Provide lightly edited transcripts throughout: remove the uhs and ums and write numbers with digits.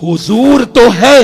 हुजूर तो है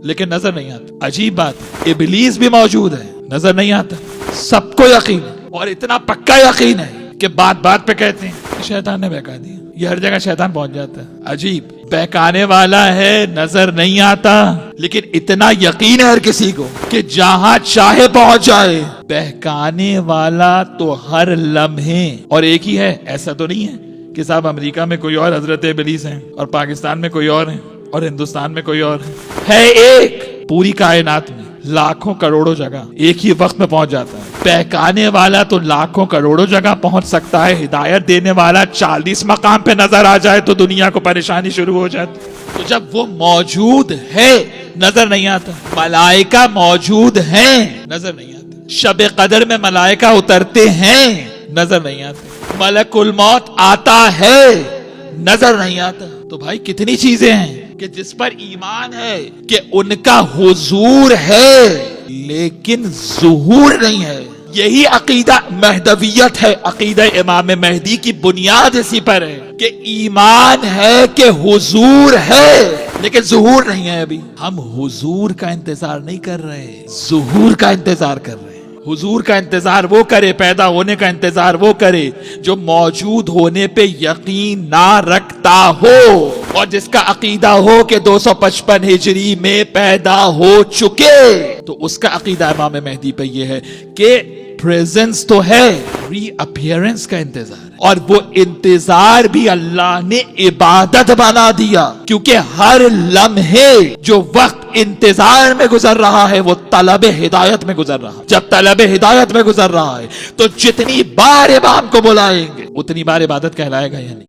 लेकिन नजर नहीं आता। अजीब बात है, इबलीस भी मौजूद है, नजर नहीं आता। सबको यकीन है और इतना पक्का यकीन है कि बात बात पे कहते हैं शैतान ने बहका दिया। ये हर जगह शैतान पहुंच जाता है। अजीब, बहकाने वाला है, नजर नहीं आता, लेकिन इतना यकीन है हर किसी को कि जहां चाहे पहुंच जाए। बहकाने वाला तो हर लम्हे, और एक ही है, ऐसा तो नहीं है कि साहब अमेरिका में कोई और हजरत इबलीस है और पाकिस्तान में कोई और है और हिंदुस्तान में कोई और है एक पूरी कायनात में लाखों करोड़ों जगह एक ही वक्त में पहुंच जाता है। बहकाने वाला तो लाखों करोड़ों जगह पहुंच सकता है। हिदायत देने वाला 40 मकाम पे नजर आ जाए तो दुनिया को परेशानी शुरू हो जाती। तो जब वो मौजूद है नजर नहीं आता। मलाइका मौजूद हैं, नजर नहीं आता। शब कदर में मलाइका उतरते हैं, नजर नहीं आते। मलकुल मौत आता है, नजर नहीं आता। तो भाई कितनी चीजें हैं कि जिस पर ईमान है कि उनका हुजूर है लेकिन ज़ुहूर नहीं है। यही अकीदा महदवियत है। अकीदा इमाम महदी की बुनियाद इसी पर है कि ईमान है कि हुजूर है लेकिन ज़ुहूर नहीं है। अभी हम हुजूर का इंतजार नहीं कर रहे, ज़ुहूर का इंतजार कर रहे हैं। हुजूर का इंतजार वो करे, पैदा होने का इंतजार वो करे जो मौजूद होने पे यकीन ना रखता हो और जिसका अकीदा हो कि 255 हिजरी में पैदा हो चुके। तो उसका अकीदा इमाम मेहदी पे ये है कि प्रेजेंस तो है, रीअपियरेंस का इंतजार, और वो इंतजार भी अल्लाह ने इबादत बना दिया। क्योंकि हर लम्हे जो वक्त इंतजार में गुजर रहा है वो तलब हिदायत में गुजर रहा है। जब तलब हिदायत में गुजर रहा है तो जितनी बार इमाम को बुलाएंगे उतनी बार इबादत कहलाएगा या नहीं।